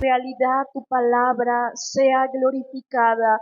realidad tu palabra sea glorificada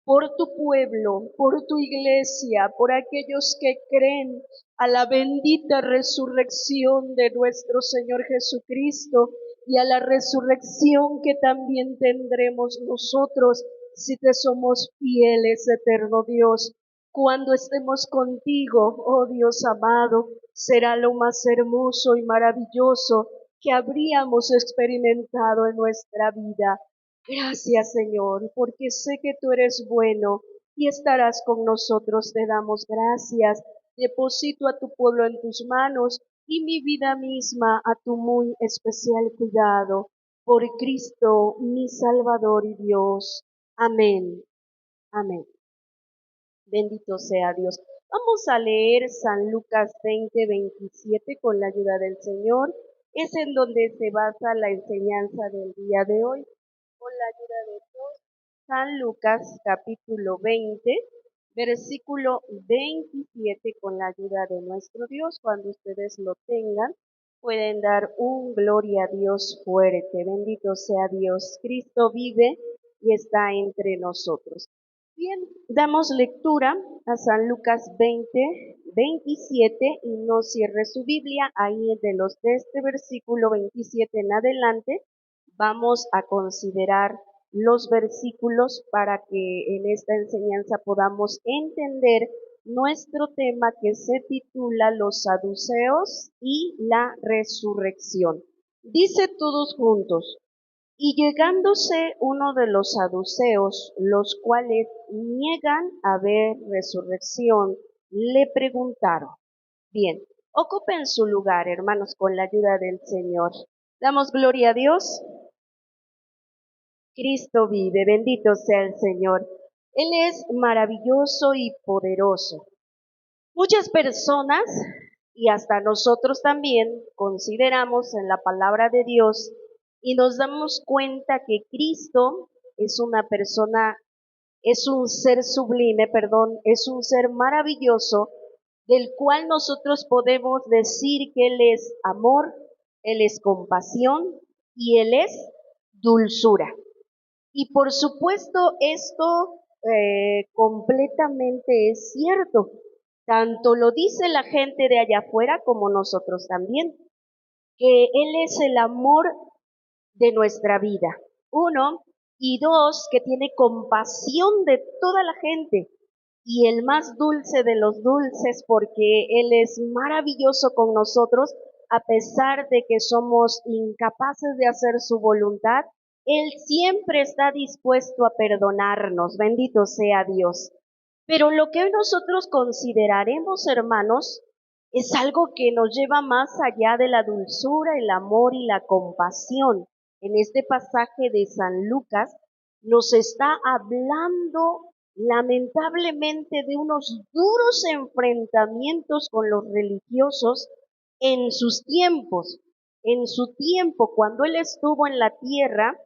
por tu pueblo, por tu iglesia, por aquellos que creen a la bendita resurrección de nuestro Señor Jesucristo y a la resurrección que también tendremos nosotros si te somos fieles, eterno Dios. Cuando estemos contigo, oh Dios amado, será lo más hermoso y maravilloso que habríamos experimentado en nuestra vida. Gracias, Señor, porque sé que tú eres bueno y estarás con nosotros. Te damos gracias. Deposito a tu pueblo en tus manos y mi vida misma a tu muy especial cuidado. Por Cristo, mi Salvador y Dios. Amén. Amén. Bendito sea Dios. Vamos a leer San Lucas 20:27 con la ayuda del Señor. Es en donde se basa la enseñanza del día de hoy. Con la ayuda de Dios. San Lucas capítulo 20, versículo 27 con la ayuda de nuestro Dios. Cuando ustedes lo tengan, pueden dar un gloria a Dios fuerte. Bendito sea Dios. Cristo vive y está entre nosotros. Bien, damos lectura a San Lucas 20:27 y no cierre su Biblia, ahí de este versículo 27 en adelante, vamos a considerar los versículos para que en esta enseñanza podamos entender nuestro tema que se titula Los saduceos y la resurrección. Dice todos juntos: y llegándose uno de los saduceos, los cuales niegan haber resurrección, le preguntaron. Bien, ocupen su lugar, hermanos, con la ayuda del Señor. Damos gloria a Dios. Cristo vive, bendito sea el Señor. Él es maravilloso y poderoso. Muchas personas, y hasta nosotros también, consideramos en la palabra de Dios y nos damos cuenta que Cristo es una persona, es un ser sublime, es un ser maravilloso, del cual nosotros podemos decir que Él es amor, Él es compasión y Él es dulzura. Y por supuesto esto completamente es cierto. Tanto lo dice la gente de allá afuera como nosotros también, que Él es el amor de nuestra vida. Uno, y dos, que tiene compasión de toda la gente. Y el más dulce de los dulces, porque Él es maravilloso con nosotros, a pesar de que somos incapaces de hacer su voluntad. Él siempre está dispuesto a perdonarnos, bendito sea Dios. Pero lo que hoy nosotros consideraremos, hermanos, es algo que nos lleva más allá de la dulzura, el amor y la compasión. En este pasaje de San Lucas nos está hablando lamentablemente de unos duros enfrentamientos con los religiosos en sus tiempos. En su tiempo, cuando él estuvo en la tierra,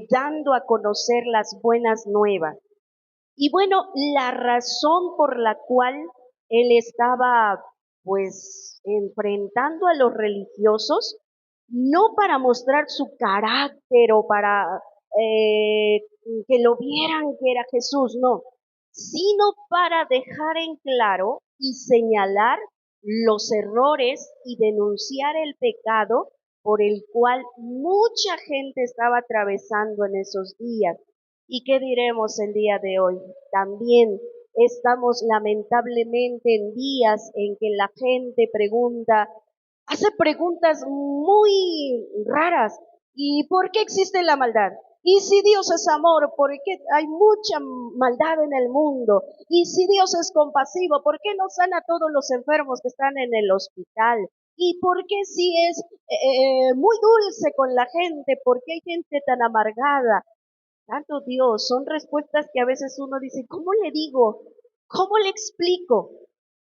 dando a conocer las buenas nuevas. Y bueno, la razón por la cual él estaba pues enfrentando a los religiosos, no para mostrar su carácter o para eh, que lo vieran que era Jesús, no, sino para dejar en claro y señalar los errores y denunciar el pecado por el cual mucha gente estaba atravesando en esos días. ¿Y qué diremos el día de hoy? También estamos lamentablemente en días en que la gente hace preguntas muy raras. ¿Y por qué existe la maldad? Y si Dios es amor, ¿por qué hay mucha maldad en el mundo? Y si Dios es compasivo, ¿por qué no sana a todos los enfermos que están en el hospital? ¿Y por qué si es muy dulce con la gente? ¿Por qué hay gente tan amargada? Santo Dios, son respuestas que a veces uno dice, ¿cómo le digo? ¿Cómo le explico?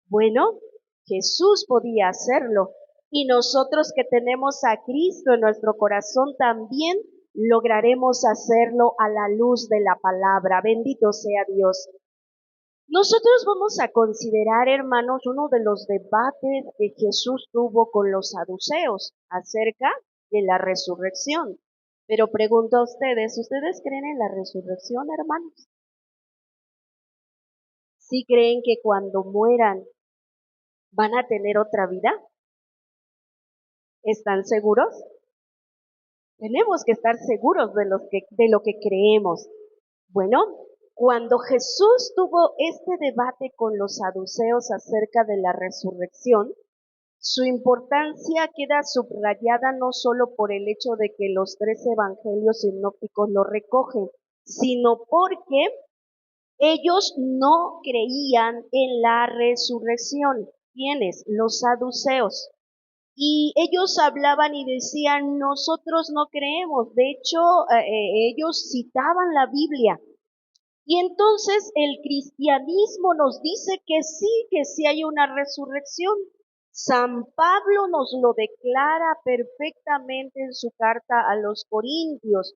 Bueno, Jesús podía hacerlo y nosotros que tenemos a Cristo en nuestro corazón también lograremos hacerlo a la luz de la palabra. Bendito sea Dios. Nosotros vamos a considerar, hermanos, uno de los debates que Jesús tuvo con los saduceos acerca de la resurrección. Pero pregunto a ustedes, ¿ustedes creen en la resurrección, hermanos? ¿Sí creen que cuando mueran van a tener otra vida? ¿Están seguros? Tenemos que estar seguros de lo que creemos. Bueno, cuando Jesús tuvo este debate con los saduceos acerca de la resurrección, su importancia queda subrayada no solo por el hecho de que los 3 evangelios sinópticos lo recogen, sino porque ellos no creían en la resurrección. ¿Quiénes? Los saduceos. Y ellos hablaban y decían, nosotros no creemos. De hecho, ellos citaban la Biblia. Y entonces el cristianismo nos dice que sí hay una resurrección. San Pablo nos lo declara perfectamente en su carta a los Corintios,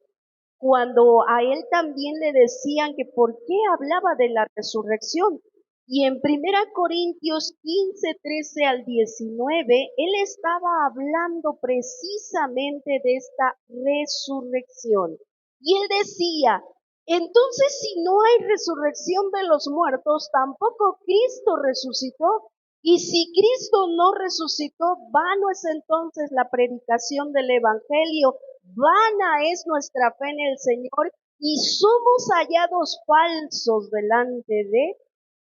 cuando a él también le decían que por qué hablaba de la resurrección. Y en 1 Corintios 15, 13 al 19, él estaba hablando precisamente de esta resurrección. Y él decía, entonces si no hay resurrección de los muertos, tampoco Cristo resucitó. Y si Cristo no resucitó, vano es entonces la predicación del Evangelio, vana es nuestra fe en el Señor y somos hallados falsos delante de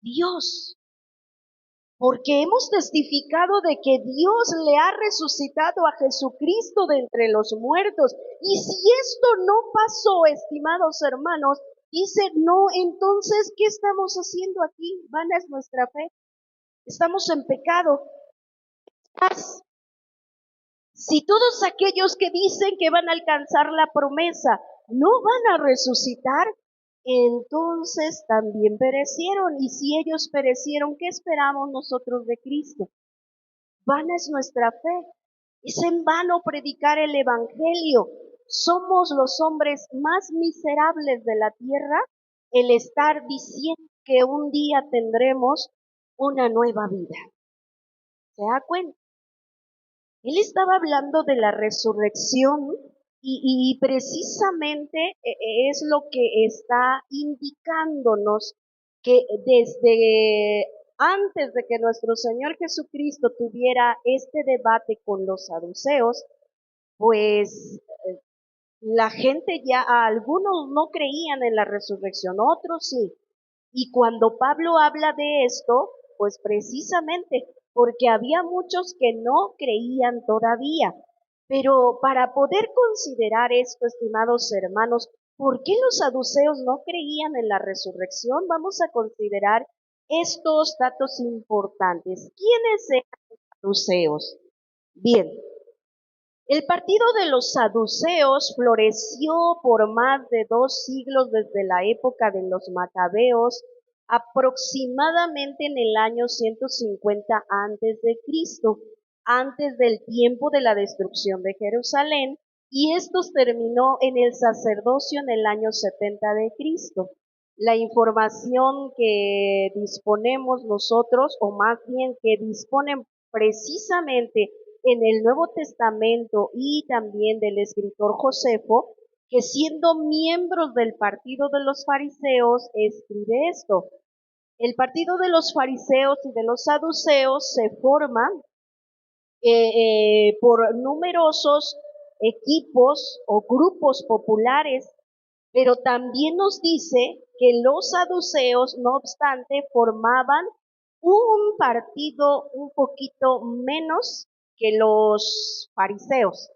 Dios, porque hemos testificado de que Dios le ha resucitado a Jesucristo de entre los muertos. Y si esto no pasó, estimados hermanos, dice, no, entonces, ¿qué estamos haciendo aquí? Vana es nuestra fe. Estamos en pecado. Si todos aquellos que dicen que van a alcanzar la promesa no van a resucitar, entonces también perecieron. Y si ellos perecieron, ¿qué esperamos nosotros de Cristo? Vana es nuestra fe. Es en vano predicar el Evangelio. Somos los hombres más miserables de la tierra el estar diciendo que un día tendremos una nueva vida. ¿Se da cuenta? Él estaba hablando de la resurrección y precisamente es lo que está indicándonos que desde antes de que nuestro Señor Jesucristo tuviera este debate con los saduceos, pues la gente ya, algunos no creían en la resurrección, otros sí. Y cuando Pablo habla de esto, pues precisamente porque había muchos que no creían todavía. Pero para poder considerar esto, estimados hermanos, ¿por qué los saduceos no creían en la resurrección? Vamos a considerar estos datos importantes. ¿Quiénes eran los saduceos? Bien, el partido de los saduceos floreció por más de 2 siglos desde la época de los macabeos, aproximadamente en el año 150 antes de Cristo, antes del tiempo de la destrucción de Jerusalén, y esto terminó en el sacerdocio en el año 70 de Cristo. La información que disponemos nosotros, o más bien que disponen precisamente en el Nuevo Testamento y también del escritor Josefo, que siendo miembros del partido de los fariseos, escribe esto. El partido de los fariseos y de los saduceos se forma por numerosos equipos o grupos populares, pero también nos dice que los saduceos, no obstante, formaban un partido un poquito menos que los fariseos.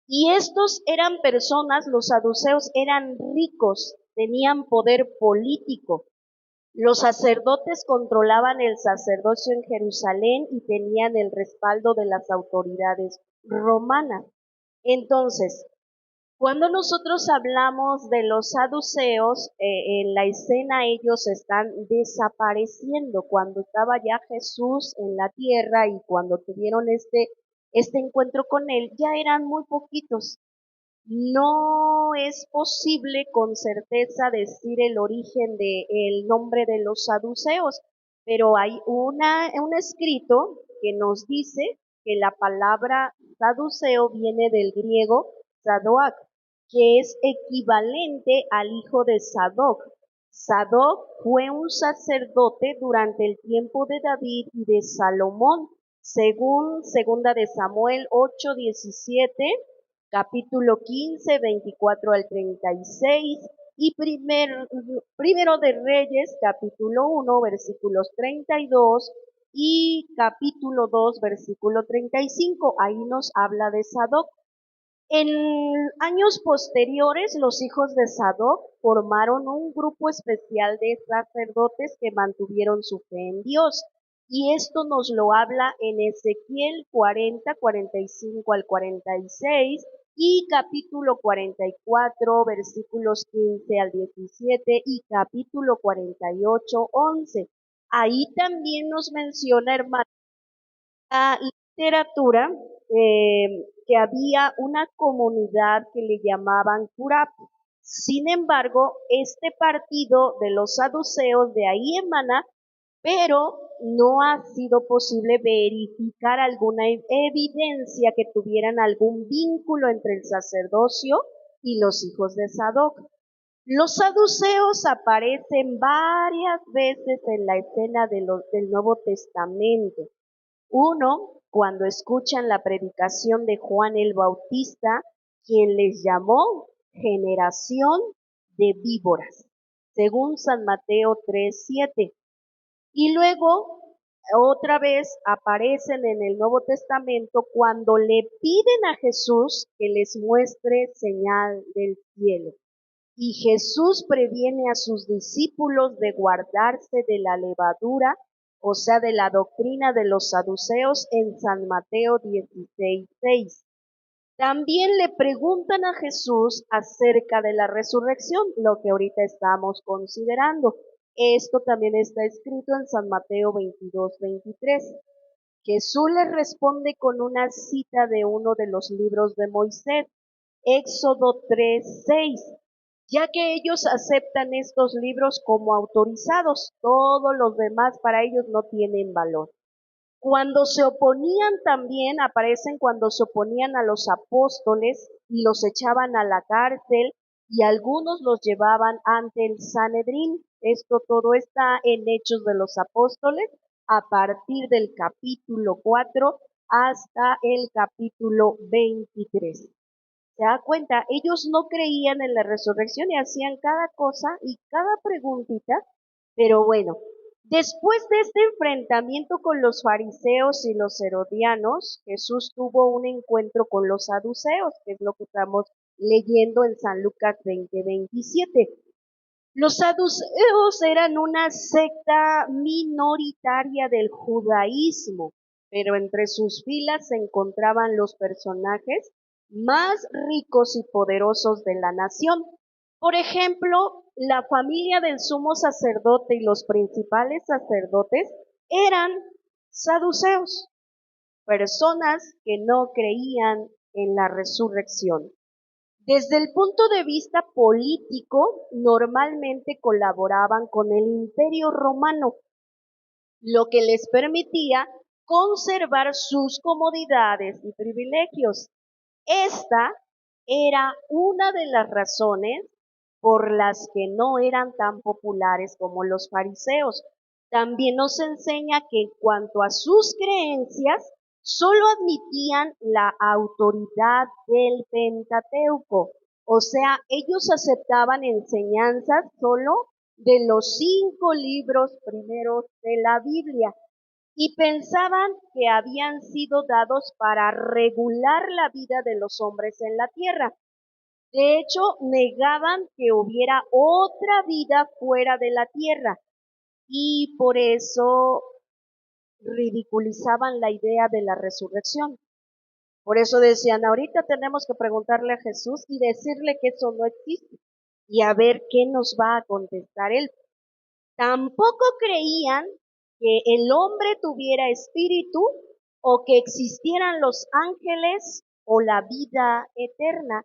Y estos eran personas, los saduceos eran ricos, tenían poder político. Los sacerdotes controlaban el sacerdocio en Jerusalén y tenían el respaldo de las autoridades romanas. Entonces, cuando nosotros hablamos de los saduceos, en la escena ellos están desapareciendo. Cuando estaba ya Jesús en la tierra y cuando tuvieron este encuentro con él, ya eran muy poquitos. No es posible con certeza decir el origen del nombre de los saduceos, pero hay un escrito que nos dice que la palabra saduceo viene del griego sadoak, que es equivalente al hijo de Sadoc. Sadoc fue un sacerdote durante el tiempo de David y de Salomón, según segunda de Samuel 8:17, capítulo 15, 24 al 36, y primero de Reyes, capítulo 1, versículos 32, y capítulo 2, versículo 35. Ahí nos habla de Sadoc. En años posteriores, los hijos de Sadoc formaron un grupo especial de sacerdotes que mantuvieron su fe en Dios. Y esto nos lo habla en Ezequiel 40, 45 al 46 y capítulo 44, versículos 15 al 17 y capítulo 48, 11. Ahí también nos menciona, hermano, la literatura, que había una comunidad que le llamaban Curap. Sin embargo, este partido de los saduceos de ahí emana, pero no ha sido posible verificar alguna evidencia que tuvieran algún vínculo entre el sacerdocio y los hijos de Sadoc. Los saduceos aparecen varias veces en la escena del Nuevo Testamento. Uno, cuando escuchan la predicación de Juan el Bautista, quien les llamó generación de víboras, según San Mateo 3:7. Y luego, otra vez aparecen en el Nuevo Testamento cuando le piden a Jesús que les muestre señal del cielo. Y Jesús previene a sus discípulos de guardarse de la levadura, o sea, de la doctrina de los saduceos en San Mateo 16:6. También le preguntan a Jesús acerca de la resurrección, lo que ahorita estamos considerando. Esto también está escrito en San Mateo 22:23. Jesús les responde con una cita de uno de los libros de Moisés, Éxodo 3:6, ya que ellos aceptan estos libros como autorizados, todos los demás para ellos no tienen valor. Cuando se oponían también, aparecen cuando se oponían a los apóstoles y los echaban a la cárcel y algunos los llevaban ante el Sanedrín. Esto todo está en Hechos de los Apóstoles a partir del capítulo 4 hasta el capítulo 23. ¿Se da cuenta? Ellos no creían en la resurrección y hacían cada cosa y cada preguntita, pero bueno, después de este enfrentamiento con los fariseos y los herodianos, Jesús tuvo un encuentro con los saduceos, que es lo que estamos leyendo en San Lucas 20:27. Los saduceos eran una secta minoritaria del judaísmo, pero entre sus filas se encontraban los personajes más ricos y poderosos de la nación. Por ejemplo, la familia del sumo sacerdote y los principales sacerdotes eran saduceos, personas que no creían en la resurrección. Desde el punto de vista político, normalmente colaboraban con el Imperio Romano, lo que les permitía conservar sus comodidades y privilegios. Esta era una de las razones por las que no eran tan populares como los fariseos. También nos enseña que en cuanto a sus creencias, solo admitían la autoridad del Pentateuco, o sea, ellos aceptaban enseñanzas solo de los 5 libros primeros de la Biblia y pensaban que habían sido dados para regular la vida de los hombres en la tierra. De hecho, negaban que hubiera otra vida fuera de la tierra y por eso ridiculizaban la idea de la resurrección. Por eso decían, ahorita tenemos que preguntarle a Jesús y decirle que eso no existe y a ver qué nos va a contestar él. Tampoco creían que el hombre tuviera espíritu o que existieran los ángeles o la vida eterna.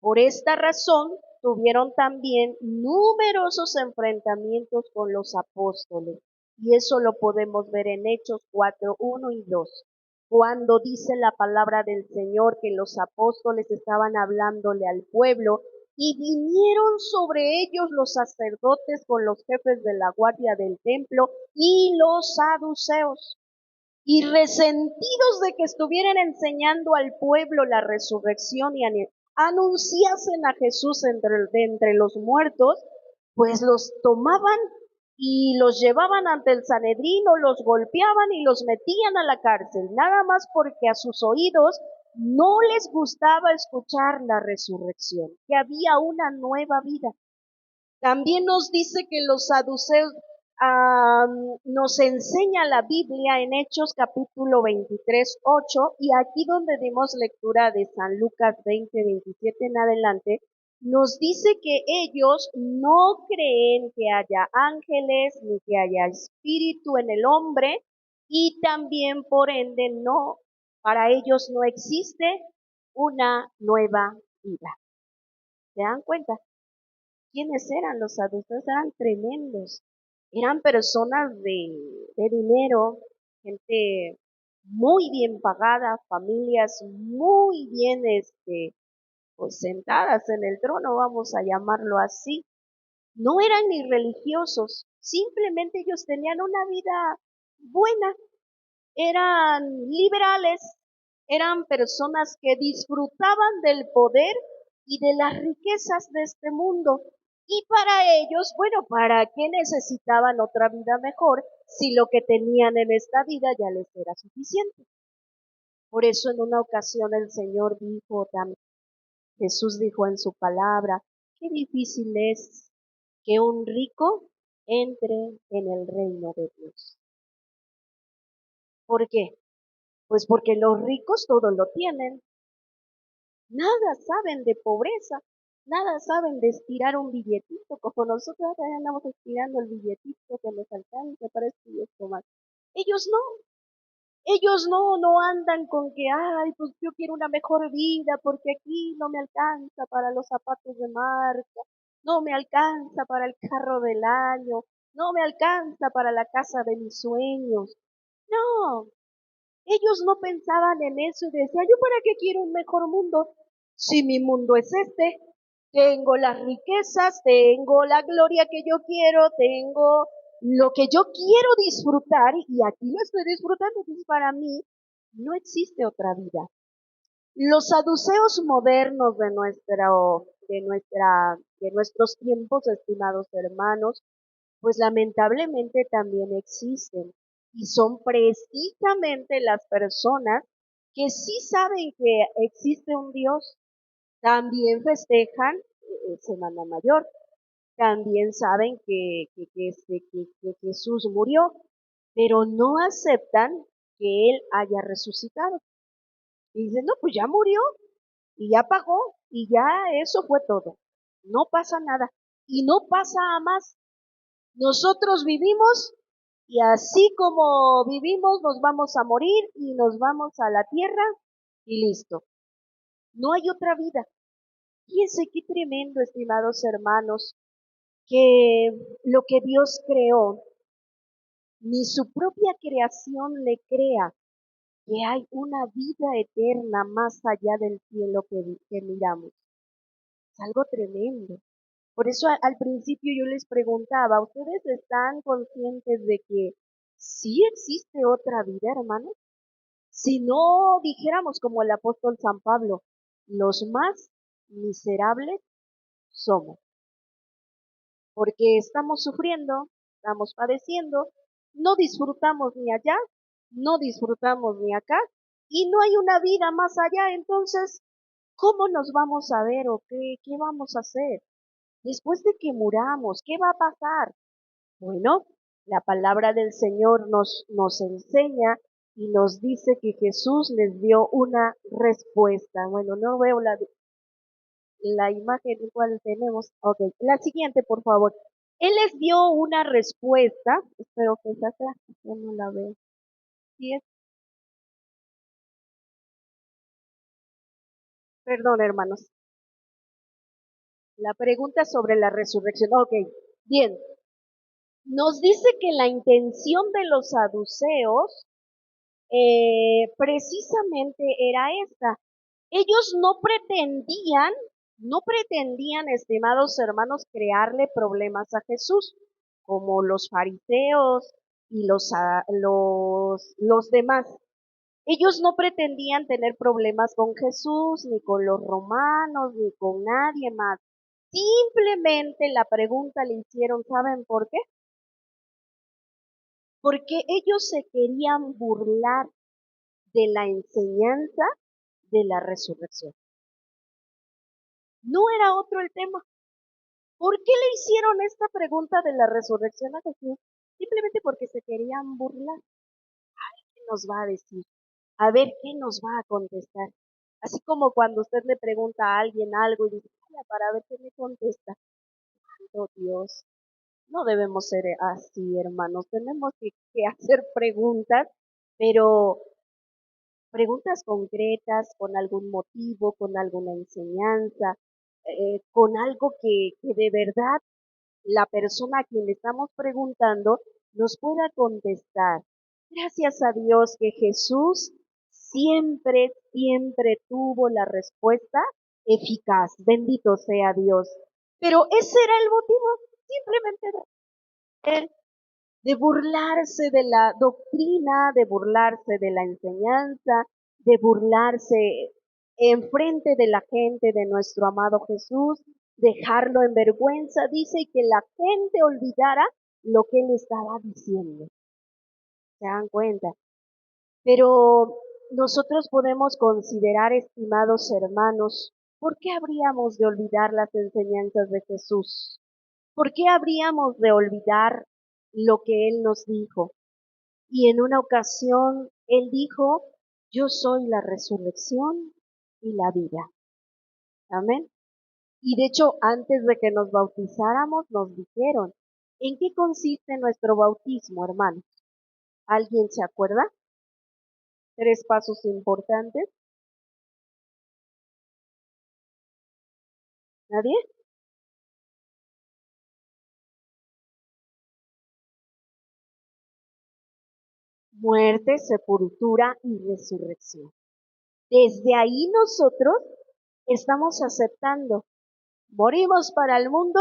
Por esta razón, tuvieron también numerosos enfrentamientos con los apóstoles, y eso lo podemos ver en Hechos 4:1 y 2. cuando dice la palabra del Señor que los apóstoles estaban hablándole al pueblo y vinieron sobre ellos los sacerdotes con los jefes de la guardia del templo y los saduceos. Y resentidos de que estuvieran enseñando al pueblo la resurrección y anunciasen a Jesús de entre los muertos, pues los tomaban y los llevaban ante el Sanedrín o los golpeaban y los metían a la cárcel, nada más porque a sus oídos no les gustaba escuchar la resurrección, que había una nueva vida. También nos dice que los saduceos nos enseña la Biblia en Hechos capítulo 23, 8, y aquí donde dimos lectura de San Lucas 20, 27 en adelante, nos dice que ellos no creen que haya ángeles ni que haya espíritu en el hombre y también por ende no, para ellos no existe una nueva vida. ¿Se dan cuenta? ¿Quiénes eran los saduceos? Eran tremendos. Eran personas de dinero, gente muy bien pagada, familias muy bien, pues sentadas en el trono, vamos a llamarlo así. No eran ni religiosos, simplemente ellos tenían una vida buena, eran liberales, eran personas que disfrutaban del poder y de las riquezas de este mundo. Y para ellos, bueno, ¿para qué necesitaban otra vida mejor si lo que tenían en esta vida ya les era suficiente? Por eso en una ocasión el Señor dijo también, Jesús dijo en su palabra, qué difícil es que un rico entre en el reino de Dios. ¿Por qué? Pues porque los ricos todo lo tienen, nada saben de pobreza, nada saben de estirar un billetito, como nosotros andamos estirando el billetito que nos alcanza para esto y esto más. Ellos no, no andan con que, ay, pues yo quiero una mejor vida porque aquí no me alcanza para los zapatos de marca, no me alcanza para el carro del año, no me alcanza para la casa de mis sueños. No, ellos no pensaban en eso y decían, ¿yo para qué quiero un mejor mundo? Si mi mundo es este, tengo las riquezas, tengo la gloria que yo quiero, tengo lo que yo quiero disfrutar y aquí lo estoy disfrutando, entonces para mí no existe otra vida. Los saduceos modernos de nuestros tiempos, estimados hermanos, pues lamentablemente también existen y son precisamente las personas que sí saben que existe un Dios, también festejan Semana Mayor, también saben que Jesús murió, pero no aceptan que Él haya resucitado. Y dicen, no, pues ya murió y ya pagó y ya eso fue todo. No pasa nada y no pasa a más. Nosotros vivimos y así como vivimos nos vamos a morir y nos vamos a la tierra y listo. No hay otra vida. Fíjense qué tremendo, estimados hermanos, que lo que Dios creó, ni su propia creación le crea que hay una vida eterna más allá del cielo que miramos. Es algo tremendo. Por eso al principio yo les preguntaba, ¿ustedes están conscientes de que sí existe otra vida, hermanos? Si no dijéramos como el apóstol San Pablo, los más miserables somos, porque estamos sufriendo, estamos padeciendo, no disfrutamos ni allá, no disfrutamos ni acá, y no hay una vida más allá, entonces, ¿cómo nos vamos a ver o qué vamos a hacer? Después de que muramos, ¿qué va a pasar? Bueno, la palabra del Señor nos enseña y nos dice que Jesús les dio una respuesta. Bueno, no veo la imagen cual tenemos. Ok, la siguiente, por favor. Él les dio una respuesta. Espero que esa sea, yo no la veo. ¿Sí es? Perdón, hermanos. La pregunta sobre la resurrección. Ok, bien. Nos dice que la intención de los saduceos precisamente era esta. Ellos no pretendían, estimados hermanos, crearle problemas a Jesús, como los fariseos y los demás. Ellos no pretendían tener problemas con Jesús, ni con los romanos, ni con nadie más. Simplemente la pregunta le hicieron, ¿saben por qué? Porque ellos se querían burlar de la enseñanza de la resurrección. No era otro el tema. ¿Por qué le hicieron esta pregunta de la resurrección a Jesús? Simplemente porque se querían burlar. ¿Qué nos va a decir? A ver, ¿qué nos va a contestar? Así como cuando usted le pregunta a alguien algo y dice, "Vaya, para ver qué me contesta". Oh, Dios, no debemos ser así, hermanos. Tenemos que hacer preguntas, pero preguntas concretas, con algún motivo, con alguna enseñanza, con algo que de verdad la persona a quien le estamos preguntando nos pueda contestar. Gracias a Dios que Jesús siempre tuvo la respuesta eficaz. Bendito sea Dios. Pero ese era el motivo, simplemente de burlarse de la doctrina, de burlarse de la enseñanza, de burlarse enfrente de la gente de nuestro amado Jesús, dejarlo en vergüenza, dice, y que la gente olvidara lo que él estaba diciendo. ¿Se dan cuenta? Pero nosotros podemos considerar, estimados hermanos, ¿por qué habríamos de olvidar las enseñanzas de Jesús? ¿Por qué habríamos de olvidar lo que Él nos dijo? Y en una ocasión Él dijo, yo soy la resurrección y la vida. Amén. Y de hecho, antes de que nos bautizáramos, nos dijeron, ¿en qué consiste nuestro bautismo, hermanos? ¿Alguien se acuerda? Tres pasos importantes. ¿Nadie? Muerte, sepultura y resurrección. Desde ahí nosotros estamos aceptando. Morimos para el mundo,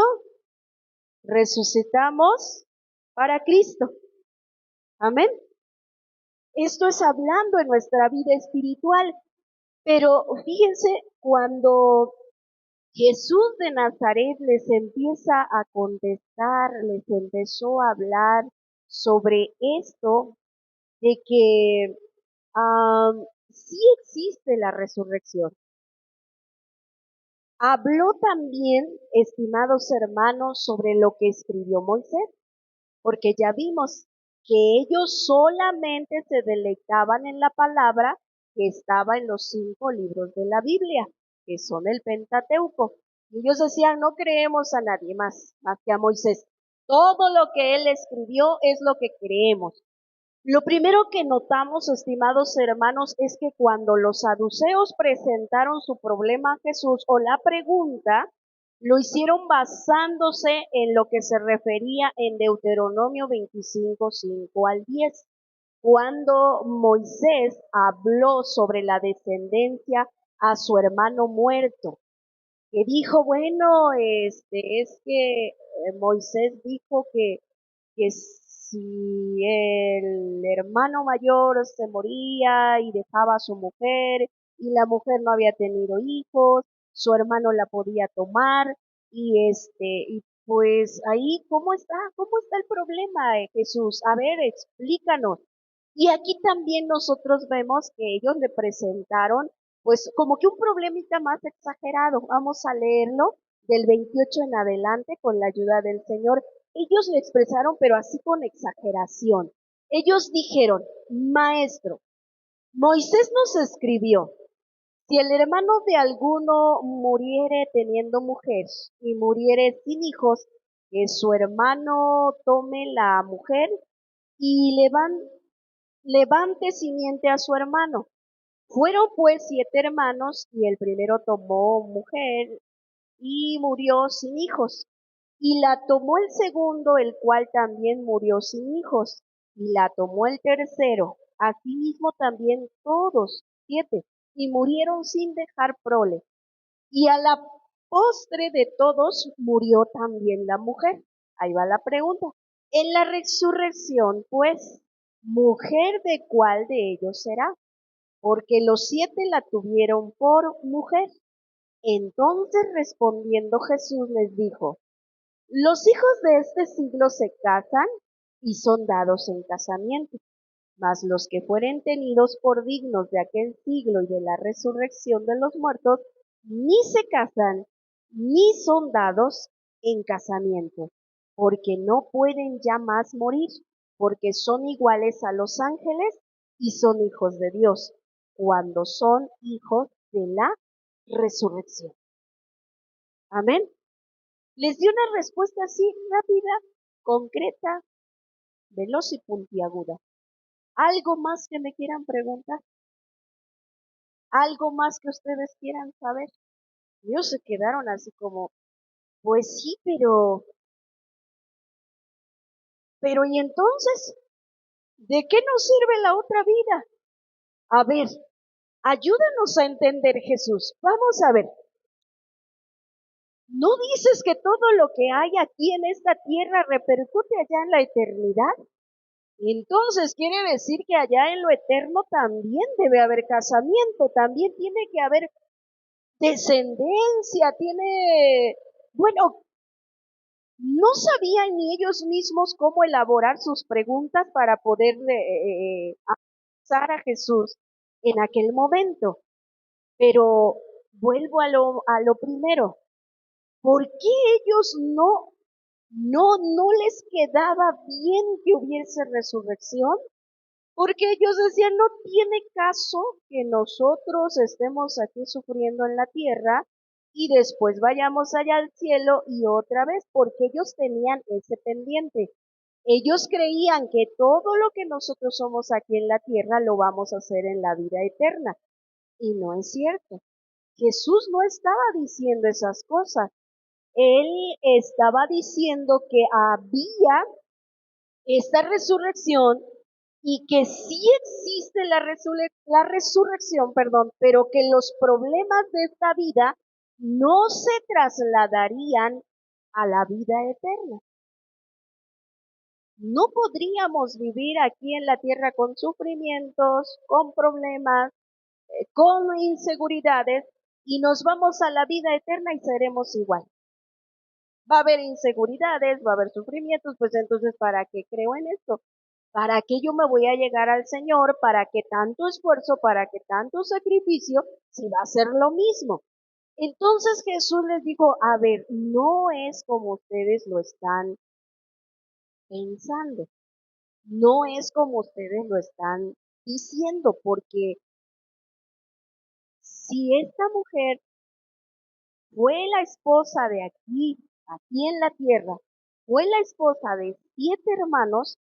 resucitamos para Cristo. Amén. Esto es hablando en nuestra vida espiritual. Pero fíjense, cuando Jesús de Nazaret les empieza a contestar, les empezó a hablar sobre esto de que sí existe la resurrección. Habló también, estimados hermanos, sobre lo que escribió Moisés, porque ya vimos que ellos solamente se deleitaban en la palabra que estaba en los 5 libros de la Biblia, que son el Pentateuco. Y ellos decían, no creemos a nadie más que a Moisés. Todo lo que él escribió es lo que creemos. Lo primero que notamos, estimados hermanos, es que cuando los saduceos presentaron su problema a Jesús o la pregunta, lo hicieron basándose en lo que se refería en Deuteronomio 25, 5 al 10, cuando Moisés habló sobre la descendencia a su hermano muerto, que dijo, bueno, es que Moisés dijo que si el hermano mayor se moría y dejaba a su mujer y la mujer no había tenido hijos, su hermano la podía tomar y pues ahí cómo está el problema, Jesús? A ver, explícanos. Y aquí también nosotros vemos que ellos le presentaron pues como que un problemita más exagerado. Vamos a leerlo del 28 en adelante con la ayuda del Señor. Ellos lo expresaron, pero así con exageración. Ellos dijeron, maestro, Moisés nos escribió, si el hermano de alguno muriere teniendo mujer y muriere sin hijos, que su hermano tome la mujer y levante simiente a su hermano. Fueron pues 7 hermanos y el primero tomó mujer y murió sin hijos. Y la tomó el segundo, el cual también murió sin hijos. Y la tomó el tercero. asimismo también todos, 7, y murieron sin dejar prole. Y a la postre de todos murió también la mujer. Ahí va la pregunta. En la resurrección, pues, ¿mujer de cuál de ellos será? Porque los 7 la tuvieron por mujer. Entonces respondiendo Jesús les dijo, los hijos de este siglo se casan y son dados en casamiento, mas los que fueren tenidos por dignos de aquel siglo y de la resurrección de los muertos, ni se casan, ni son dados en casamiento, porque no pueden ya más morir, porque son iguales a los ángeles y son hijos de Dios, cuando son hijos de la resurrección. Amén. Les di una respuesta así rápida, concreta, veloz y puntiaguda. ¿Algo más que me quieran preguntar? ¿Algo más que ustedes quieran saber? Ellos se quedaron así como, pues sí, pero ¿y entonces? ¿De qué nos sirve la otra vida? A ver, ayúdanos a entender, Jesús. Vamos a ver. ¿No dices que todo lo que hay aquí en esta tierra repercute allá en la eternidad? Entonces quiere decir que allá en lo eterno también debe haber casamiento, también tiene que haber descendencia, bueno, no sabían ni ellos mismos cómo elaborar sus preguntas para poder acusar a Jesús en aquel momento. Pero vuelvo a lo primero. ¿Por qué ellos no les quedaba bien que hubiese resurrección? Porque ellos decían, no tiene caso que nosotros estemos aquí sufriendo en la tierra y después vayamos allá al cielo y otra vez, porque ellos tenían ese pendiente. Ellos creían que todo lo que nosotros somos aquí en la tierra lo vamos a hacer en la vida eterna. Y no es cierto. Jesús no estaba diciendo esas cosas. Él estaba diciendo que había esta resurrección y que sí existe la resurrección, pero que los problemas de esta vida no se trasladarían a la vida eterna. No podríamos vivir aquí en la tierra con sufrimientos, con problemas, con inseguridades y nos vamos a la vida eterna y seremos igual. Va a haber inseguridades, va a haber sufrimientos, pues entonces, ¿para qué creo en esto? ¿Para qué yo me voy a llegar al Señor? ¿Para qué tanto esfuerzo? ¿Para qué tanto sacrificio? Si va a ser lo mismo. Entonces Jesús les dijo, a ver, no es como ustedes lo están pensando, no es como ustedes lo están diciendo, porque si esta mujer fue la esposa de aquí en la tierra, fue la esposa de 7 hermanos,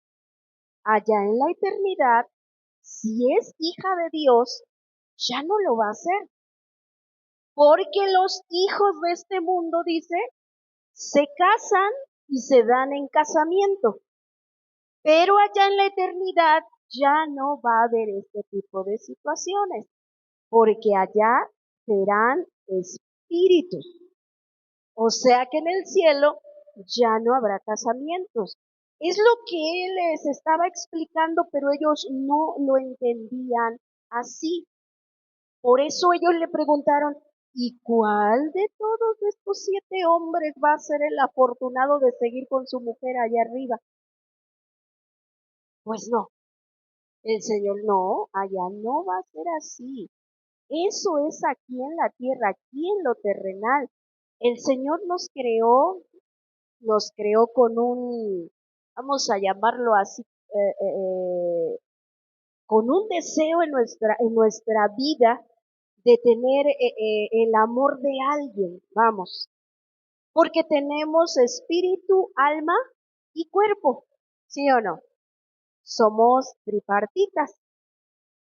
allá en la eternidad, si es hija de Dios, ya no lo va a hacer. Porque los hijos de este mundo, dice, se casan y se dan en casamiento. Pero allá en la eternidad ya no va a haber este tipo de situaciones, porque allá serán espíritus. O sea que en el cielo ya no habrá casamientos. Es lo que él les estaba explicando, pero ellos no lo entendían así. Por eso ellos le preguntaron, ¿y cuál de todos estos 7 hombres va a ser el afortunado de seguir con su mujer allá arriba? Pues no, el Señor no, allá no va a ser así. Eso es aquí en la tierra, aquí en lo terrenal. El Señor nos creó con vamos a llamarlo así, con un deseo en nuestra vida de tener el amor de alguien, vamos, porque tenemos espíritu, alma y cuerpo, ¿sí o no? Somos tripartitas.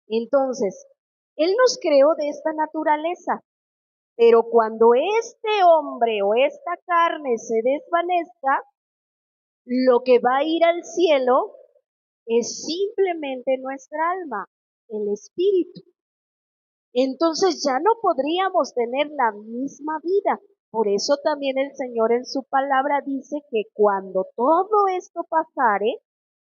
Entonces, Él nos creó de esta naturaleza, pero cuando este hombre o esta carne se desvanezca, lo que va a ir al cielo es simplemente nuestra alma, el espíritu. Entonces ya no podríamos tener la misma vida. Por eso también el Señor en su palabra dice que cuando todo esto pasare,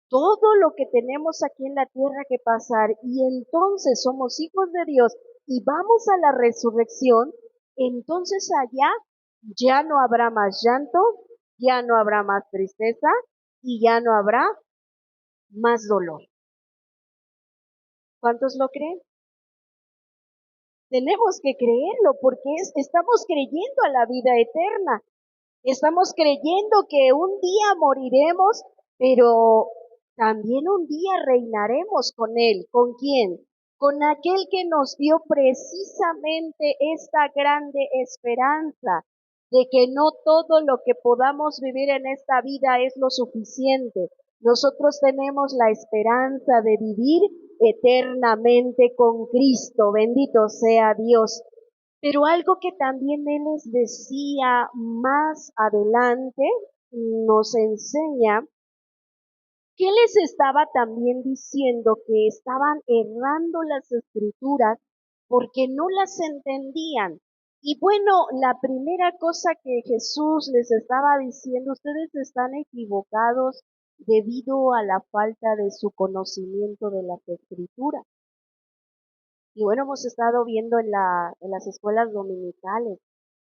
todo lo que tenemos aquí en la tierra que pasar, y entonces somos hijos de Dios y vamos a la resurrección, entonces allá ya no habrá más llanto, ya no habrá más tristeza y ya no habrá más dolor. ¿Cuántos lo creen? Tenemos que creerlo porque estamos creyendo a la vida eterna. Estamos creyendo que un día moriremos, pero también un día reinaremos con Él. ¿Con quién? Con aquel que nos dio precisamente esta grande esperanza de que no todo lo que podamos vivir en esta vida es lo suficiente. Nosotros tenemos la esperanza de vivir eternamente con Cristo. Bendito sea Dios. Pero algo que también Él les decía más adelante, nos enseña que les estaba también diciendo que estaban errando las escrituras porque no las entendían. Y bueno, la primera cosa que Jesús les estaba diciendo, ustedes están equivocados debido a la falta de su conocimiento de las escrituras. Y bueno, hemos estado viendo en las escuelas dominicales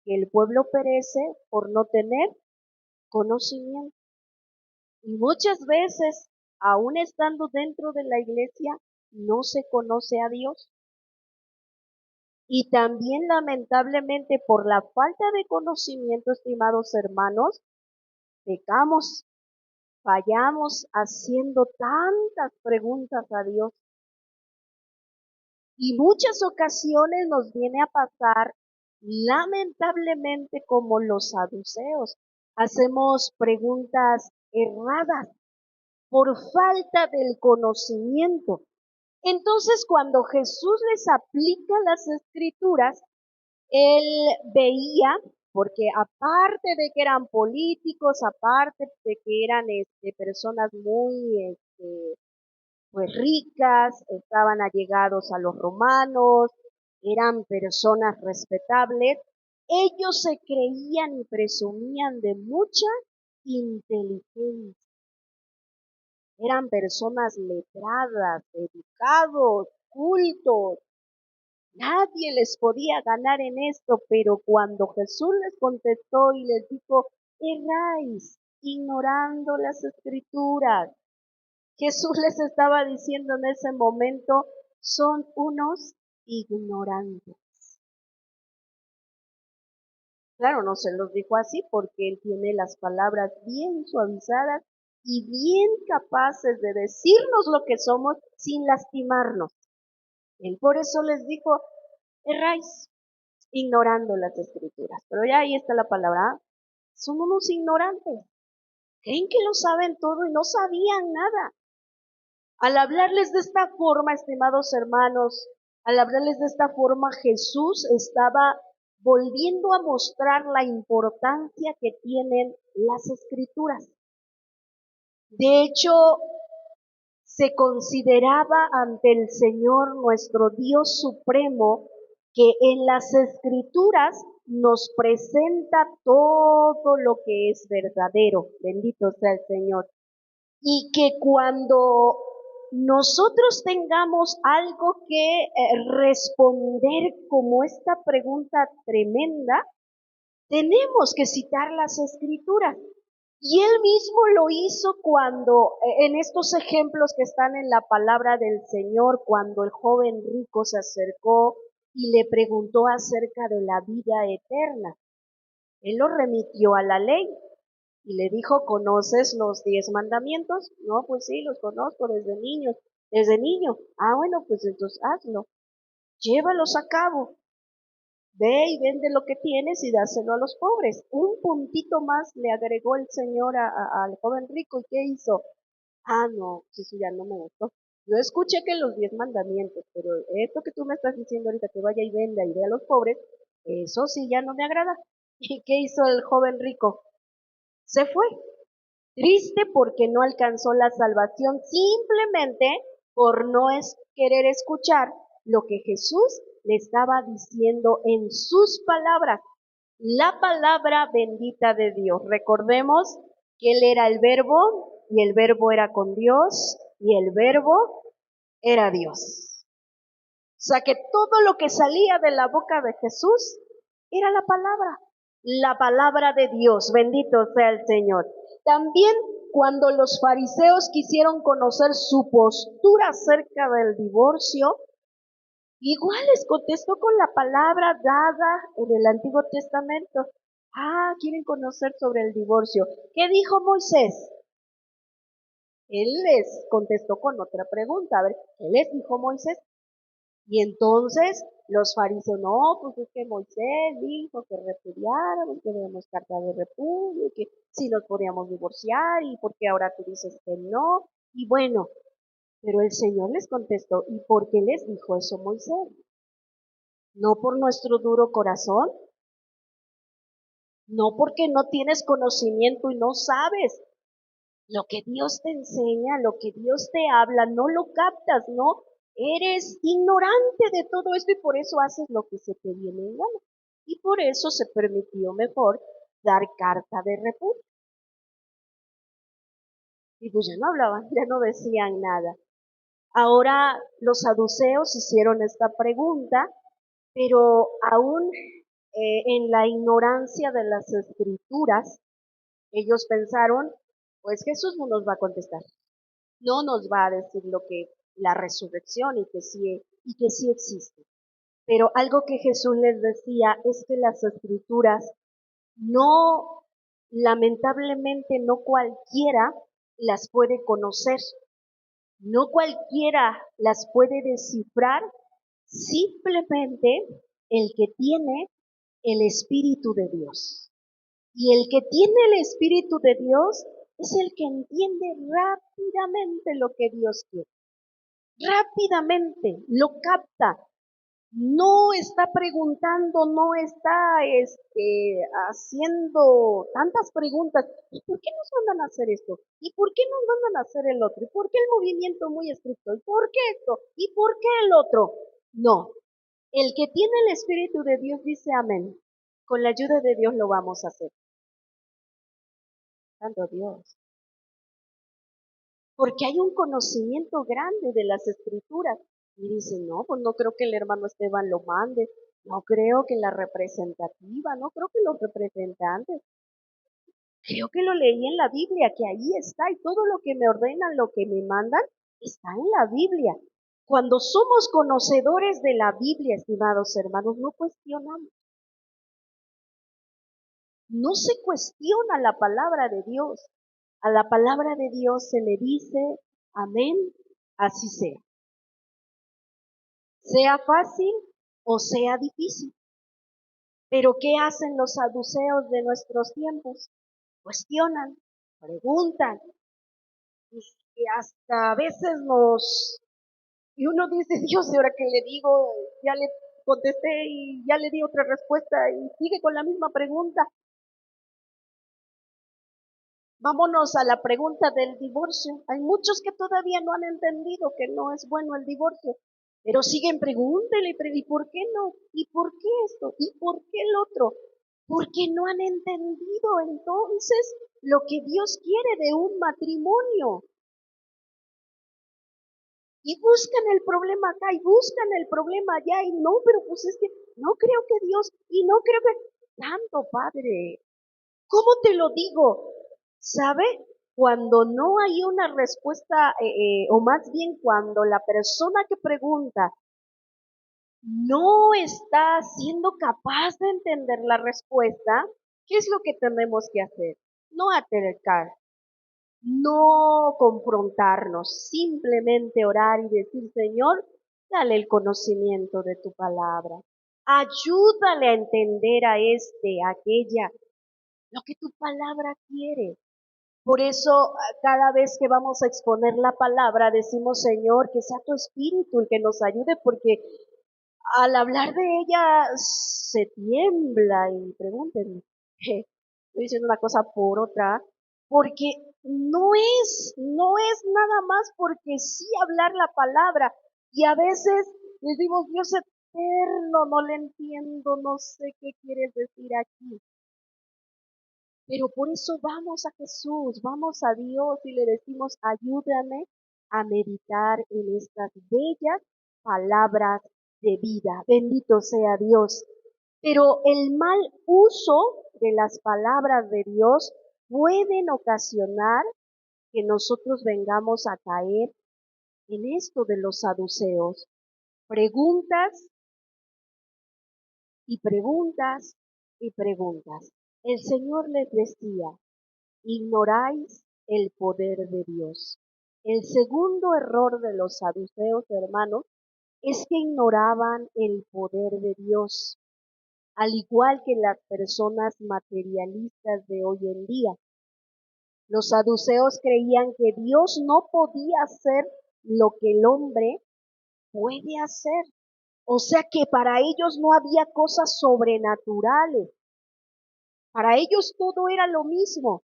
que el pueblo perece por no tener conocimiento. Y muchas veces, aún estando dentro de la iglesia, no se conoce a Dios. Y también lamentablemente por la falta de conocimiento, estimados hermanos, pecamos, fallamos haciendo tantas preguntas a Dios. Y muchas ocasiones nos viene a pasar, lamentablemente, como los saduceos. Hacemos preguntas erradas por falta del conocimiento. Entonces, cuando Jesús les aplica las escrituras, él veía, porque aparte de que eran políticos, aparte de que eran personas muy pues ricas, estaban allegados a los romanos, eran personas respetables, ellos se creían y presumían de mucha inteligencia. Eran personas letradas, educados, cultos. Nadie les podía ganar en esto, pero cuando Jesús les contestó y les dijo, erráis, ignorando las escrituras, Jesús les estaba diciendo en ese momento, son unos ignorantes. Claro, no se los dijo así porque él tiene las palabras bien suavizadas y bien capaces de decirnos lo que somos sin lastimarnos. Él por eso les dijo, erráis, ignorando las escrituras. Pero ya ahí está la palabra, son unos ignorantes. Creen que lo saben todo y no sabían nada. Al hablarles de esta forma, estimados hermanos, al hablarles de esta forma, Jesús estaba volviendo a mostrar la importancia que tienen las escrituras. De hecho, se consideraba ante el Señor nuestro Dios supremo que en las escrituras nos presenta todo lo que es verdadero. Bendito sea el Señor. Y que cuando nosotros tengamos algo que responder como esta pregunta tremenda, tenemos que citar las escrituras. Y él mismo lo hizo cuando, en estos ejemplos que están en la palabra del Señor, cuando el joven rico se acercó y le preguntó acerca de la vida eterna. Él lo remitió a la ley y le dijo, ¿conoces los 10 mandamientos? No, pues sí, los conozco desde niño. Desde niño. Ah, bueno, pues entonces hazlo. Llévalos a cabo. Ve y vende lo que tienes y dáselo a los pobres. Un puntito más le agregó el Señor al joven rico. ¿Y qué hizo? Ah, no, eso ya no me gustó. Yo escuché que los 10 mandamientos, pero esto que tú me estás diciendo ahorita que vaya y venda y dé a los pobres, eso sí ya no me agrada. ¿Y qué hizo el joven rico? Se fue. Triste porque no alcanzó la salvación simplemente por no querer escuchar lo que Jesús le estaba diciendo en sus palabras, la palabra bendita de Dios. Recordemos que Él era el verbo y el verbo era con Dios y el verbo era Dios. O sea que todo lo que salía de la boca de Jesús era la palabra de Dios, bendito sea el Señor. También cuando los fariseos quisieron conocer su postura acerca del divorcio, igual les contestó con la palabra dada en el Antiguo Testamento. Quieren conocer sobre el divorcio. ¿Qué dijo Moisés? Él les contestó con otra pregunta. A ver, ¿qué les dijo Moisés? Y entonces los fariseos, no, pues es que Moisés dijo que repudiáramos, que debemos carta de repudio, que si nos podíamos divorciar, y por qué ahora tú dices que no. Y bueno, pero el Señor les contestó, ¿y por qué les dijo eso Moisés? ¿No por nuestro duro corazón? No porque no tienes conocimiento y no sabes. Lo que Dios te enseña, lo que Dios te habla, no lo captas, no. Eres ignorante de todo esto y por eso haces lo que se te viene en gana. Y por eso se permitió mejor dar carta de repudio. Y pues ya no hablaban, ya no decían nada. Ahora los saduceos hicieron esta pregunta, pero aún en la ignorancia de las escrituras, ellos pensaron, pues Jesús no nos va a contestar, no nos va a decir lo que la resurrección y que sí existe. Pero algo que Jesús les decía es que las escrituras no, lamentablemente no cualquiera las puede conocer, no cualquiera las puede descifrar, simplemente el que tiene el Espíritu de Dios. Y el que tiene el Espíritu de Dios es el que entiende rápidamente lo que Dios quiere. Rápidamente lo capta. No está preguntando, no está haciendo tantas preguntas. ¿Y por qué nos mandan a hacer esto? ¿Y por qué nos mandan a hacer el otro? ¿Y por qué el movimiento muy estricto? ¿Y por qué esto? ¿Y por qué el otro? No. El que tiene el Espíritu de Dios dice amén. Con la ayuda de Dios lo vamos a hacer. Santo Dios. Porque hay un conocimiento grande de las escrituras. Y dice, no, pues no creo que el hermano Esteban lo mande, no creo que la representativa, no creo que los representantes, creo que lo leí en la Biblia, que ahí está, y todo lo que me ordenan, lo que me mandan, está en la Biblia. Cuando somos conocedores de la Biblia, estimados hermanos, no cuestionamos. No se cuestiona la palabra de Dios. A la palabra de Dios se le dice, amén, así sea. Sea fácil o sea difícil. Pero ¿qué hacen los saduceos de nuestros tiempos? Cuestionan, preguntan, y hasta a veces y uno dice, Dios, ¿y ahora qué le digo? Ya le contesté y ya le di otra respuesta y sigue con la misma pregunta. Vámonos a la pregunta del divorcio. Hay muchos que todavía no han entendido que no es bueno el divorcio, pero siguen pregúntele, ¿y por qué no? ¿Y por qué esto? ¿Y por qué el otro? Porque no han entendido entonces lo que Dios quiere de un matrimonio. Y buscan el problema acá y buscan el problema allá y no, pero pues es que no creo que Dios y no creo que... Santo Padre, ¿cómo te lo digo? ¿Sabe? Cuando no hay una respuesta, o más bien cuando la persona que pregunta no está siendo capaz de entender la respuesta, ¿qué es lo que tenemos que hacer? No altercar, no confrontarnos, simplemente orar y decir, Señor, dale el conocimiento de tu palabra. Ayúdale a entender a a aquella, lo que tu palabra quiere. Por eso, cada vez que vamos a exponer la palabra, decimos, Señor, que sea tu espíritu el que nos ayude, porque al hablar de ella se tiembla y pregúntenme, estoy diciendo una cosa por otra, porque no es nada más porque sí hablar la palabra. Y a veces decimos, Dios eterno, no le entiendo, no sé qué quieres decir aquí. Pero por eso vamos a Jesús, vamos a Dios y le decimos, ayúdame a meditar en estas bellas palabras de vida. Bendito sea Dios. Pero el mal uso de las palabras de Dios pueden ocasionar que nosotros vengamos a caer en esto de los saduceos. Preguntas y preguntas y preguntas. El Señor les decía, ignoráis el poder de Dios. El segundo error de los saduceos, hermanos, es que ignoraban el poder de Dios, al igual que las personas materialistas de hoy en día. Los saduceos creían que Dios no podía hacer lo que el hombre puede hacer. O sea que para ellos no había cosas sobrenaturales. Para ellos todo era lo mismo.